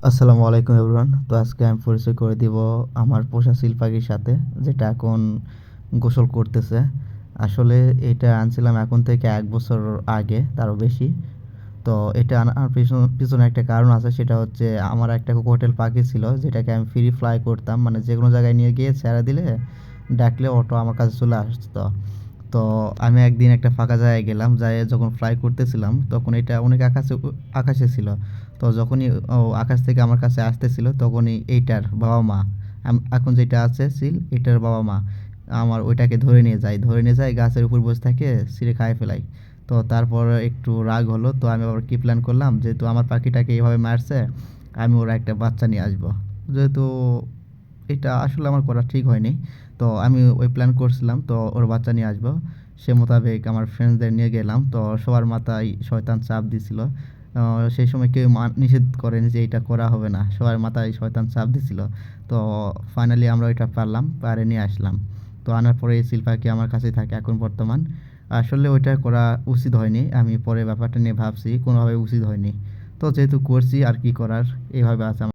আসসালামু আলাইকুম এভরিওয়ান। তো আজকে আমি পরিচয় করে দিব আমার পোষা সিল পাখির সাথে, যেটা এখন গোসল করতেছে। আসলে এটা আনছিলাম এখন থেকে ১ বছর আগে, তারও বেশি। তো এটা আনার পিছনে একটা কারণ আছে, সেটা হচ্ছে আমার একটা কোকাটেল পাখি ছিল, যেটাকে আমি ফ্রি ফ্লাই করতাম। মানে যেকোনো জায়গায় নিয়ে গিয়ে ছেড়ে দিলে, ডাকলে অটো আমার কাছে চলে আসতো। তো আমি একদিন একটা ফাঁকা জায়গায় গেলাম, যেয়ে যখন ফ্লাই করতেছিলাম তখন এটা অনেক আকাশে ছিল। তো যখনই আকাশ থেকে আমার কাছে আসতেছিল, তখনই এইটার বাবা-মা, এখন যেটা আছে সিল, এটার বাবা-মা আমার ওইটাকে ধরে নিয়ে যায় গাছের উপর বসে থাকে, ছিঁড়ে খায় ফেলাই। তো তারপর একটু রাগ হলো, তো আমি আবার কি প্ল্যান করলাম, যেহেতু আমার পাখিটাকে এভাবে মারছে, আমি ওর একটা বাচ্চা নিয়ে আসবো। যেহেতু এটা আসলে আমার করা ঠিক হয়নি, তো আমি ওই প্ল্যান করছিলাম তো ওর বাচ্চা নিয়ে আসবো। সে মোতাবেক আমার ফ্রেন্ডসদের নিয়ে গেলাম, তো সবার মাথায় শয়তান চাপ দিছিল। সেই সময় কেউ নিষেধ করেনি যে এটা করা হবে না, সবার মাথায় শয়তান চাপ দিছিল। তো ফাইনালি আমরা ওইটা পারলাম, পারে নিয়ে আসলাম। তো আনার পরে এই সিল পাখি আমার কাছেই থাকে এখন বর্তমান। আসলে ওইটা করা উচিত হয়নি, আমি পরে ব্যাপারটা নিয়ে ভাবছি, কোনোভাবে উচিত হয়নি। তো যেহেতু করছি আর কি করার, এইভাবে আছে।